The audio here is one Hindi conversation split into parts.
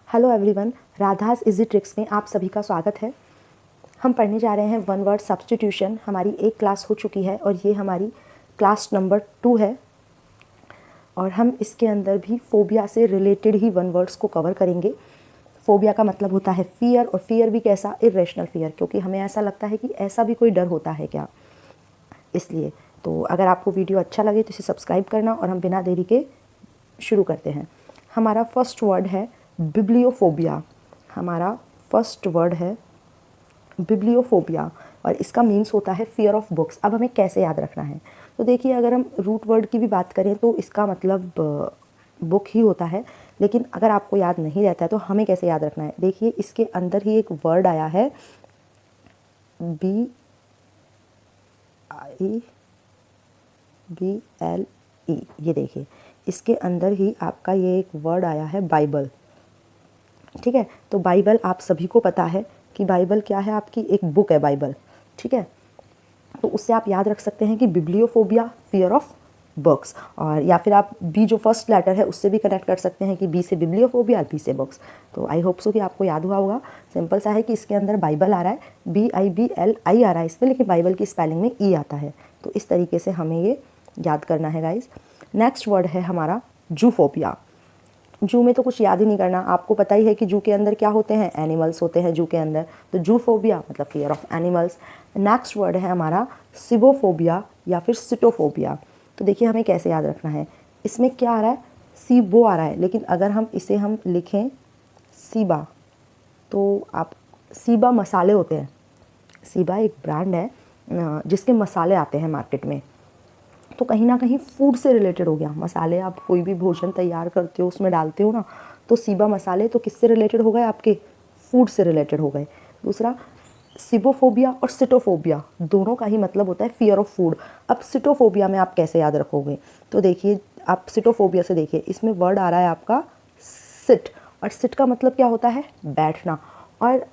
Hello everyone, Radha's easy tricks में आप सभी का स्वागत है। हम पढ़ने जा रहे हैं वन वर्ड सब्स्टिट्यूशन। हमारी एक क्लास हो चुकी है और ये हमारी क्लास नंबर 2 है और हम इसके अंदर भी फोबिया से रिलेटेड ही वन वर्ड्स को कवर करेंगे। फोबिया का मतलब होता है फियर, और फियर भी कैसा, इरेशनल फियर, क्योंकि हमें ऐसा लगता है कि ऐसा भी कोई डर होता है क्या। इसलिए तो अगर आपको वीडियो अच्छा लगे तो इसे सब्सक्राइब करना और हम बिना देरी के शुरू करते हैं। हमारा फर्स्ट वर्ड है बिब्लियोफोबिया। हमारा फर्स्ट वर्ड है बिब्लियोफोबिया और इसका मीन्स होता है फियर ऑफ बुक्स। अब हमें कैसे याद रखना है, तो देखिए, अगर हम रूट वर्ड की भी बात करें तो इसका मतलब बुक ही होता है, लेकिन अगर आपको याद नहीं रहता है तो हमें कैसे याद रखना है। देखिए, इसके अंदर ही एक वर्ड आया है BIBLE। ये देखिए, इसके अंदर ही आपका ये एक वर्ड आया है बाइबल। ठीक है, तो बाइबल आप सभी को पता है कि बाइबल क्या है, आपकी एक बुक है बाइबल। ठीक है, तो उससे आप याद रख सकते हैं कि बिब्लियोफोबिया फियर ऑफ बुक्स, और या फिर आप बी जो फर्स्ट लेटर है उससे भी कनेक्ट कर सकते हैं कि बी से बिब्लियोफोबिया, बी से बुक्स। तो आई होप सो कि आपको याद हुआ होगा। सिंपल सा है कि इसके अंदर बाइबल आ रहा है, BIBLI आ रहा है इसमें, लेकिन बाइबल की स्पेलिंग में ई आता है। तो इस तरीके से हमें ये याद करना है गाइज। नेक्स्ट वर्ड है हमारा जूफोबिया। जू में तो कुछ याद ही नहीं करना, आपको पता ही है कि जू के अंदर क्या होते हैं, एनिमल्स होते हैं जू के अंदर। तो जूफोबिया मतलब fear of animals. Next word है हमारा सिबोफोबिया या फिर सिटोफोबिया। तो देखिए, हमें कैसे याद रखना है। इसमें क्या आ रहा है, सीबो आ रहा है, लेकिन अगर हम इसे लिखें सीबा, तो आप सीबा मसाले होते हैं। सीबा एक ब्रांड है जिसके मसाले आते हैं मार्केट में, तो कहीं ना कहीं फूड से रिलेटेड हो गया। मसाले आप कोई भी भोजन तैयार करते हो उसमें डालते हो ना, तो सीबा मसाले तो किससे रिलेटेड हो गए, आपके फूड से रिलेटेड हो गए। दूसरा, सिबोफोबिया और सिटोफोबिया दोनों का ही मतलब होता है फियर ऑफ फूड। अब सिटोफोबिया में आप कैसे याद रखोगे, तो देखिए, आप सिटोफोबिया से देखिए, इसमें वर्ड आ रहा है आपका सिट, और सिट का मतलब क्या होता है, बैठना। और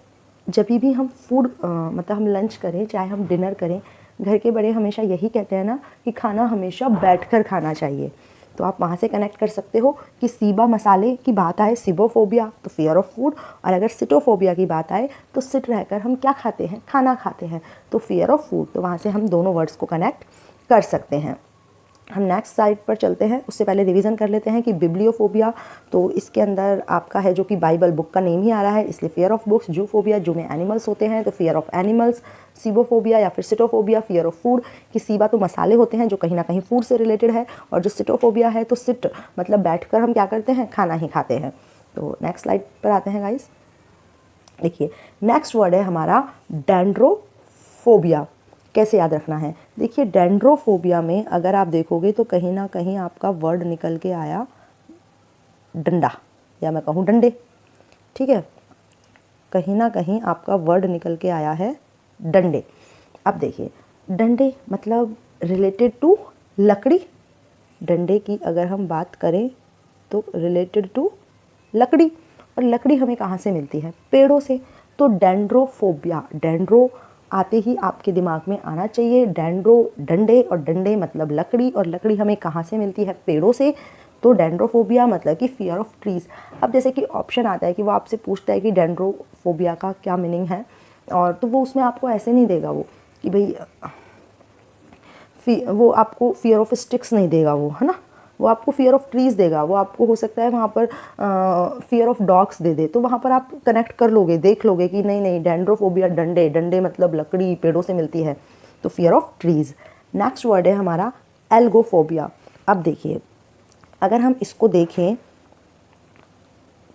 जब भी हम फूड मतलब हम लंच करें चाहे हम डिनर करें, घर के बड़े हमेशा यही कहते हैं ना कि खाना हमेशा बैठकर खाना चाहिए। तो आप वहाँ से कनेक्ट कर सकते हो कि सीबा मसाले की बात आए, सिबोफोबिया तो फियर ऑफ फूड, और अगर सिटोफोबिया की बात आए तो सिट रहकर हम क्या खाते हैं, खाना खाते हैं, तो फियर ऑफ फूड। तो वहाँ से हम दोनों वर्ड्स को कनेक्ट कर सकते हैं। हम नेक्स्ट साइड पर चलते हैं, उससे पहले रिवीजन कर लेते हैं कि बिब्लियोफोबिया, तो इसके अंदर आपका है जो कि बाइबल बुक का नेम ही आ रहा है, इसलिए फियर ऑफ बुक्स। जूफोबिया, जू में एनिमल्स होते हैं तो फियर ऑफ एनिमल्स। सीबोफोबिया या फिर सिटोफोबिया फियर ऑफ फूड, कि सीबा तो मसाले होते हैं जो कहीं ना कहीं फूड से रिलेटेड है, और जो सिटोफोबिया है तो सिट मतलब बैठकर हम क्या करते हैं, खाना ही खाते हैं। तो नेक्स्ट स्लाइड पर आते हैं गाइस। देखिए, नेक्स्ट वर्ड है हमारा डेंड्रोफोबिया। कैसे याद रखना है, देखिए, डेंड्रोफोबिया में अगर आप देखोगे तो कहीं ना कहीं आपका वर्ड निकल के आया डंडा, या मैं कहूँ डंडे। ठीक है, कहीं ना कहीं आपका वर्ड निकल के आया है डंडे। अब देखिए, डंडे मतलब रिलेटेड टू लकड़ी। डंडे की अगर हम बात करें तो रिलेटेड टू लकड़ी, और लकड़ी हमें कहाँ से मिलती है, पेड़ों से। तो डेंड्रोफोबिया, डेंड्रो आते ही आपके दिमाग में आना चाहिए डेंड्रो, डंडे, और डंडे मतलब लकड़ी, और लकड़ी हमें कहाँ से मिलती है, पेड़ों से। तो डेंड्रोफोबिया मतलब कि फियर ऑफ ट्रीज। अब जैसे कि ऑप्शन आता है कि वो आपसे पूछता है कि डेंड्रोफोबिया का क्या मीनिंग है, और तो वो उसमें आपको ऐसे नहीं देगा वो कि भाई वो आपको फियर ऑफ स्टिक्स नहीं देगा वो, है ना, वो आपको फियर ऑफ ट्रीज़ देगा। वो आपको हो सकता है वहाँ पर फियर ऑफ डॉग्स दे दे, तो वहाँ पर आप कनेक्ट कर लोगे, देख लोगे कि नहीं नहीं, डेंड्रोफोबिया डंडे, डंडे मतलब लकड़ी, पेड़ों से मिलती है, तो fear of trees. Next word है हमारा एल्गोफोबिया। अब देखिए, अगर हम इसको देखें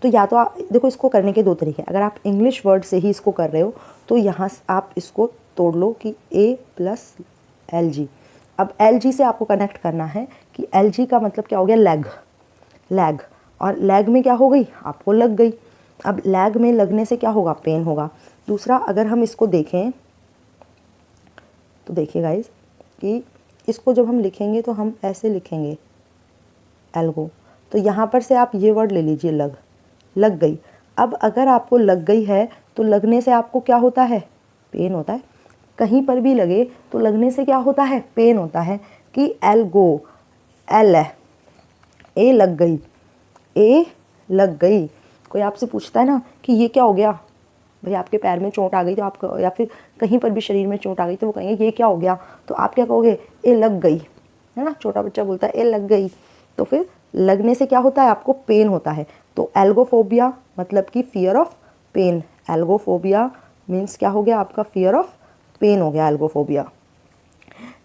तो या तो आप देखो, इसको करने के दो तरीके। अगर आप इंग्लिश वर्ड से ही इसको कर रहे हो तो यहाँ आप इसको तोड़ लो कि A+LG। अब LG से आपको कनेक्ट करना है कि LG का मतलब क्या हो गया, लैग, लैग, और लैग में क्या हो गई, आपको लग गई। अब लैग में लगने से क्या होगा, पेन होगा। दूसरा, अगर हम इसको देखें तो देखिए गाइज कि इसको जब हम लिखेंगे तो हम ऐसे लिखेंगे एल्गो, तो यहाँ पर से आप ये वर्ड ले लीजिए लग, लग गई। अब अगर आपको लग गई है तो लगने से आपको क्या होता है, पेन होता है। कहीं पर भी लगे तो लगने से क्या होता है, पेन होता है। कि एल्गो, एल है, ए लग गई, ए लग गई, कोई आपसे पूछता है ना कि ये क्या हो गया, भाई आपके पैर में चोट आ गई तो आप, या फिर कहीं पर भी शरीर में चोट आ गई तो वो कहेंगे ये क्या हो गया, तो आप क्या कहोगे, ए लग गई, है ना। छोटा बच्चा बोलता है ए लग गई, तो फिर लगने से क्या होता है, आपको पेन होता है। तो एल्गोफोबिया मतलब कि fear of pain. Algophobia means क्या हो गया, आपका फियर ऑफ पेन हो गया एल्गोफोबिया।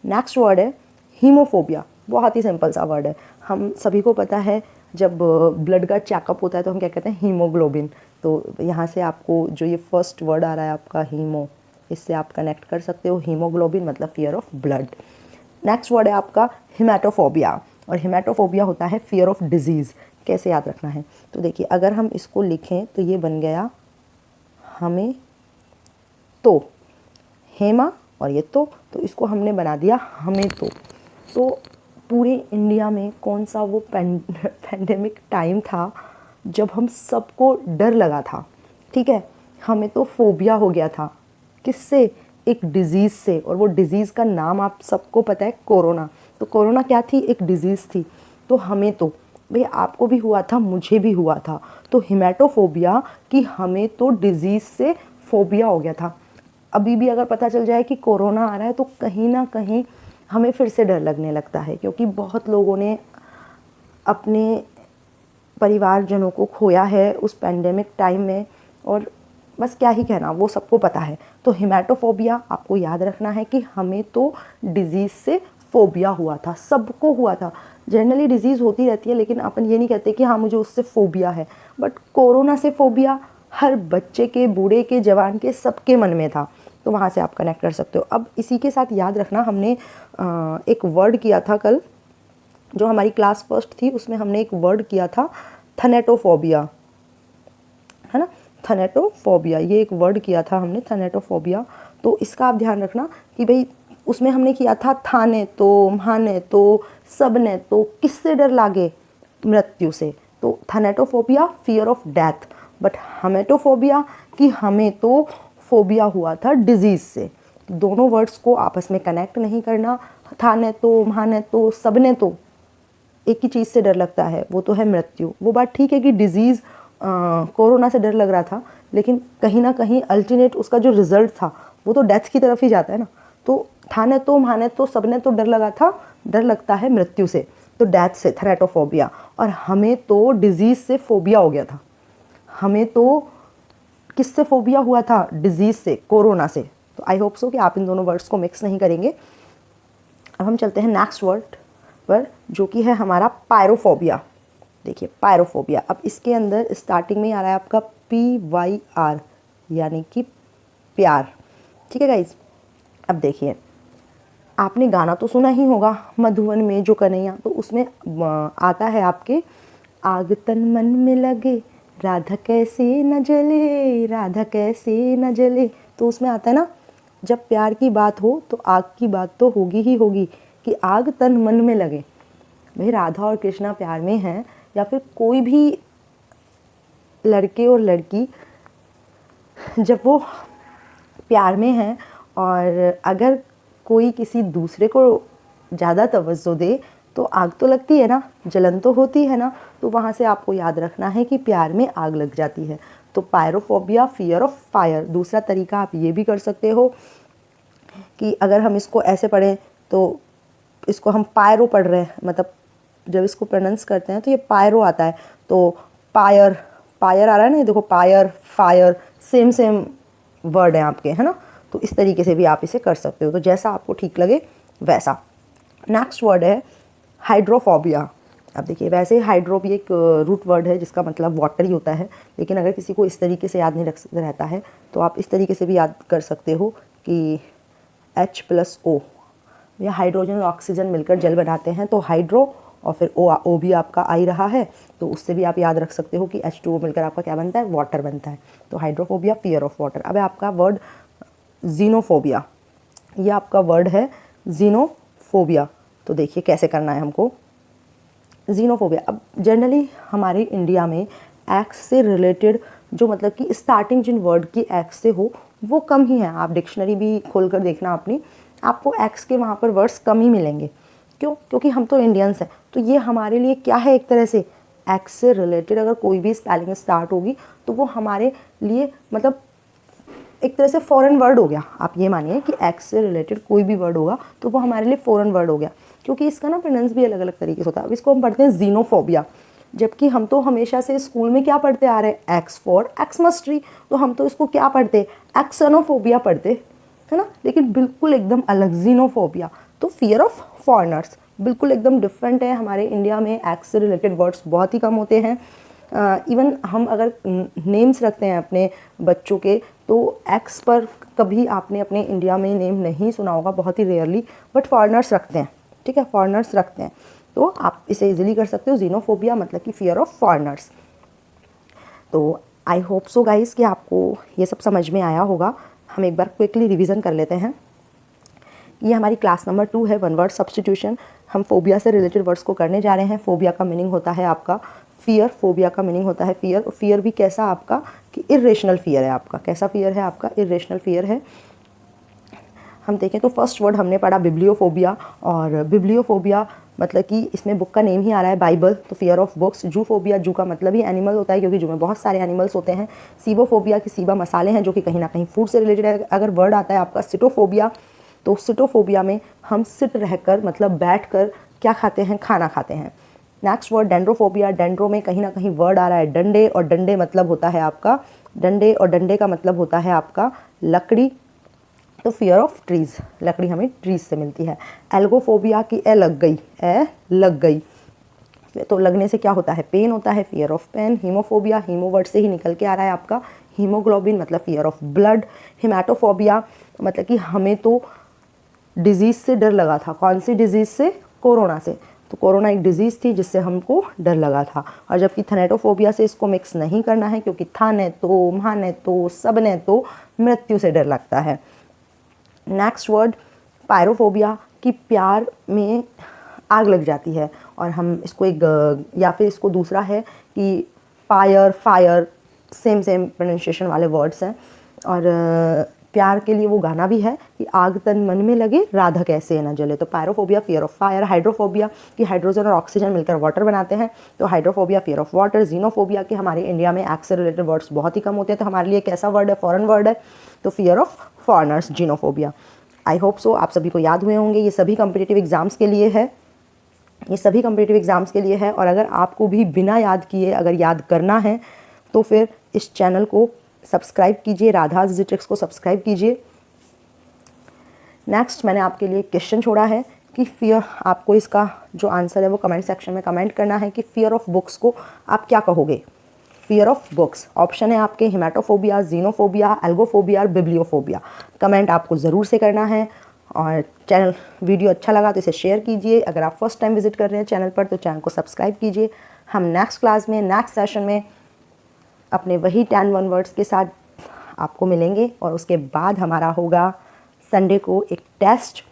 नेक्स्ट वर्ड है हीमोफोबिया। बहुत ही सिंपल सा वर्ड है, हम सभी को पता है जब ब्लड का चेकअप होता है तो हम क्या कहते हैं, हीमोग्लोबिन। तो यहाँ से आपको जो ये फर्स्ट वर्ड आ रहा है आपका हीमो, इससे आप कनेक्ट कर सकते हो, हीमोग्लोबिन मतलब fear of blood. Next word है आपका हिमेटोफोबिया, और हिमेटोफोबिया होता है फियर ऑफ डिजीज़। कैसे याद रखना है, तो देखिए अगर हम इसको लिखें तो ये बन गया हमें तो, हेमा और ये तो इसको हमने बना दिया हमें तो पूरे इंडिया में कौन सा वो पैंडेमिक टाइम था जब हम सबको डर लगा था, ठीक है। हमें तो फोबिया हो गया था, किससे, एक डिज़ीज़ से, और वो डिज़ीज़ का नाम आप सबको पता है, कोरोना। तो कोरोना क्या थी, एक डिज़ीज़ थी। तो हमें तो, भाई आपको भी हुआ था, मुझे भी हुआ था, तो हिमेटोफोबिया कि हमें तो डिज़ीज़ से फोबिया हो गया था। अभी भी अगर पता चल जाए कि कोरोना आ रहा है तो कहीं ना कहीं हमें फिर से डर लगने लगता है, क्योंकि बहुत लोगों ने अपने परिवारजनों को खोया है उस पैंडेमिक टाइम में, और बस क्या ही कहना, वो सबको पता है। तो हिमेटोफोबिया आपको याद रखना है कि हमें तो डिज़ीज़ से फोबिया हुआ था, सबको हुआ था। जनरली डिज़ीज़ होती रहती है, लेकिन अपन ये नहीं कहते कि हाँ मुझे उससे फोबिया है, बट कोरोना से फोबिया हर बच्चे के, बूढ़े के, जवान के, सबके मन में था। तो वहाँ से आप कनेक्ट कर सकते हो। अब इसी के साथ याद रखना, हमने एक वर्ड किया था कल, जो हमारी क्लास फर्स्ट थी उसमें हमने एक वर्ड किया था थैनेटोफोबिया, है ना। थैनेटोफोबिया ये एक वर्ड किया था हमने, थैनेटोफोबिया। तो इसका आप ध्यान रखना कि भाई उसमें हमने किया था थाने तो, माने तो, सबने तो, किससे डर लागे, मृत्यु से। तो thanatophobia fear of death, but hematophobia कि हमें तो फोबिया हुआ था डिजीज़ से। दोनों वर्ड्स को आपस में कनेक्ट नहीं करना। थाने तो, माने तो, सबने तो, एक ही चीज़ से डर लगता है, वो तो है मृत्यु। वो बात ठीक है कि डिज़ीज़ कोरोना से डर लग रहा था, लेकिन कहीं ना कहीं अल्टीमेट उसका जो रिजल्ट था वो तो डेथ की तरफ ही जाता है ना। तो थाने तो, माने तो, सबने तो डर लगा था, डर लगता है मृत्यु से, तो डेथ से थैनेटोफोबिया। और हमें तो डिज़ीज़ से फोबिया हो गया था, हमें तो किससे फोबिया हुआ था, डिज़ीज़ से, कोरोना से। तो आई होप सो कि आप इन दोनों वर्ड्स को मिक्स नहीं करेंगे। अब हम चलते हैं नेक्स्ट वर्ड पर, जो कि है हमारा पायरोफोबिया। देखिए पायरोफोबिया, अब इसके अंदर स्टार्टिंग में आ रहा है आपका PYR, यानी कि प्यार, ठीक है गाइज। अब देखिए आपने गाना तो सुना ही होगा, मधुवन में जो कन्हैया, तो उसमें आता है आपके, आग तन मन में लगे, राधा कैसे न जले, राधा कैसे न जले। तो उसमें आता है ना, जब प्यार की बात हो तो आग की बात तो होगी ही होगी, कि आग तन मन में लगे। भाई राधा और कृष्णा प्यार में हैं, या फिर कोई भी लड़के और लड़की जब वो प्यार में हैं, और अगर कोई किसी दूसरे को ज़्यादा तवज्जो दे तो आग तो लगती है ना, जलन तो होती है ना। तो वहाँ से आपको याद रखना है कि प्यार में आग लग जाती है। तो पायरोफोबिया फियर ऑफ फायर। दूसरा तरीका आप ये भी कर सकते हो कि अगर हम इसको ऐसे पढ़ें तो इसको हम पायरो पढ़ रहे हैं, मतलब जब इसको प्रोनाउंस करते हैं तो ये पायरो आता है। तो पायर, पायर आ रहा है ना, देखो pyre, fire, same same word है आपके, है ना। तो इस तरीके से भी आप इसे कर सकते हो, तो जैसा आपको ठीक लगे वैसा। नेक्स्ट वर्ड है हाइड्रोफोबिया। अब देखिए वैसे हाइड्रो भी एक रूट वर्ड है जिसका मतलब वाटर ही होता है, लेकिन अगर किसी को इस तरीके से याद नहीं रहता है तो आप इस तरीके से भी याद कर सकते हो कि H+O, या हाइड्रोजन और ऑक्सीजन मिलकर जल बनाते हैं, तो हाइड्रो, और फिर O भी आपका आई रहा है, तो उससे भी आप याद रख सकते हो कि H2O मिलकर आपका क्या बनता है, वाटर बनता है। तो हाइड्रोफोबिया फियर ऑफ वाटर। अब आपका वर्ड जीनोफोबिया, ये आपका वर्ड है जीनोफोबिया। तो देखिए कैसे करना है हमको जीनोफोबिया। अब जनरली हमारे इंडिया में एक्स से रिलेटेड जो, मतलब कि स्टार्टिंग जिन वर्ड की एक्स से हो वो कम ही है। आप डिक्शनरी भी खोल कर देखना अपनी, आपको एक्स के वहाँ पर वर्ड्स कम ही मिलेंगे। क्यों? क्योंकि हम तो इंडियंस हैं, तो ये हमारे लिए क्या है, एक तरह से एक्स से रिलेटेड अगर कोई भी स्पेलिंग स्टार्ट होगी तो वो हमारे लिए मतलब एक तरह से फॉरेन वर्ड हो गया। आप ये मानिए कि एक्स से रिलेटेड कोई भी वर्ड होगा तो वो हमारे लिए फॉरेन वर्ड हो गया, क्योंकि इसका ना प्रोनाउंस भी अलग अलग तरीके से होता है। अब इसको हम पढ़ते हैं जीनोफोबिया, जबकि हम तो हमेशा से स्कूल में क्या पढ़ते आ रहे हैं, एक्स फॉर एक्समस ट्री, तो हम तो इसको क्या पढ़ते, एक्सनोफोबिया पढ़ते, है ना। लेकिन बिल्कुल एकदम अलग जीनोफोबिया, तो फियर ऑफ फॉरेनर्स बिल्कुल एकदम डिफरेंट है। हमारे इंडिया में एक्स से रिलेटेड वर्ड्स बहुत ही कम होते हैं। इवन हम अगर नेम्स रखते हैं अपने बच्चों के तो एक्स पर कभी आपने अपने इंडिया में नेम नहीं सुना होगा, बहुत ही रेयरली, बट फॉरेनर्स रखते हैं, ठीक है, फॉरेनर्स रखते हैं। तो आप इसे इजीली कर सकते हो, जीनोफोबिया मतलब कि फियर ऑफ फॉरेनर्स। तो आई होप सो गाइस कि आपको ये सब समझ में आया होगा। हम एक बार क्विकली रिवीजन कर लेते हैं। ये हमारी क्लास नंबर 2 है, वन वर्ड सब्स्टिट्यूशन। हम फोबिया से रिलेटेड वर्ड्स को करने जा रहे हैं। फोबिया का मीनिंग होता है आपका फियर, फोबिया का मीनिंग होता है फियर। फियर भी कैसा आपका कि इर्रेशनल फियर है आपका, कैसा फियर है आपका, इर्रेशनल फियर है। हम देखें तो फर्स्ट वर्ड हमने पढ़ा बिब्लियोफोबिया, और बिब्लियोफोबिया मतलब कि इसमें बुक का नेम ही आ रहा है बाइबल, तो फियर ऑफ बुक्स। जूफोबिया, जू का मतलब ही एनिमल होता है क्योंकि जू में बहुत सारे एनिमल्स होते हैं। सीबोफोबिया की सीबा मसाले हैं जो कि कहीं ना कहीं फूड से रिलेटेड है। अगर वर्ड आता है आपका सिटोफोबिया, तो सिटोफोबिया में हम सिट रहकर मतलब बैठ कर क्या खाते हैं, खाना खाते हैं। नेक्स्ट वर्ड डेंड्रोफोबिया, डेंड्रो में कहीं ना कहीं वर्ड आ रहा है डंडे, और डंडे मतलब होता है आपका डंडे, और डंडे का मतलब होता है आपका लकड़ी, तो फियर ऑफ ट्रीज, लकड़ी हमें ट्रीज से मिलती है। एल्गोफोबिया की ए लग गई, ए लग गई, तो लगने से क्या होता है, पेन होता है, fear of pain. Hemophobia, hemo word से ही निकल के आ रहा है आपका हीमोग्लोबिन, मतलब फियर ऑफ ब्लड। हिमेटोफोबिया मतलब कि हमें तो डिजीज़ से डर लगा था, कौन सी डिजीज़ से, कोरोना से, तो कोरोना एक डिजीज़ थी जिससे हमको डर लगा था। और जबकि थैनेटोफोबिया से इसको मिक्स नहीं करना है, क्योंकि था ने तो, माँ ने तो, सब ने तो मृत्यु से डर लगता है। नेक्स्ट वर्ड पायरोफोबिया, कि प्यार में आग लग जाती है, और हम इसको एक या फिर इसको दूसरा है कि pyre, fire, same same pronunciation वाले वर्ड्स हैं। और प्यार के लिए वो गाना भी है कि आग तन मन में लगे राधा कैसे न जले, तो pyrophobia fear of fire. Hydrophobia कि हाइड्रोजन और ऑक्सीजन मिलकर वाटर बनाते हैं, तो hydrophobia fear of water. Xenophobia कि हमारे इंडिया में एक्स से रिलेटेड वर्ड्स बहुत ही कम होते हैं, तो हमारे लिए कैसा वर्ड है, फॉरेन वर्ड है, तो fear of foreigners, xenophobia. I hope so आप सभी को याद हुए होंगे। ये सभी कॉम्पिटिटिव एग्जाम्स के लिए है, ये सभी कॉम्पिटिटिव एग्जाम्स के लिए है। और अगर आपको भी बिना याद किए अगर याद करना है तो फिर इस चैनल को सब्सक्राइब कीजिए, राधाज इजी ट्रिक्स को सब्सक्राइब कीजिए। नेक्स्ट मैंने आपके लिए क्वेश्चन छोड़ा है कि फियर, आपको इसका जो आंसर है वो कमेंट सेक्शन में कमेंट करना है कि फियर ऑफ बुक्स को आप क्या कहोगे। फियर ऑफ बुक्स ऑप्शन है आपके हिमेटोफोबिया, जीनोफोबिया, एल्गोफोबिया और बिब्लियोफोबिया। कमेंट आपको ज़रूर से करना है। और चैनल वीडियो अच्छा लगा तो इसे शेयर कीजिए। अगर आप फर्स्ट टाइम विजिट कर रहे हैं चैनल पर तो चैनल को सब्सक्राइब कीजिए। हम नेक्स्ट क्लास में, नेक्स्ट सेशन में अपने वही 10 वन वर्ड्स के साथ आपको मिलेंगे, और उसके बाद हमारा होगा संडे को एक टेस्ट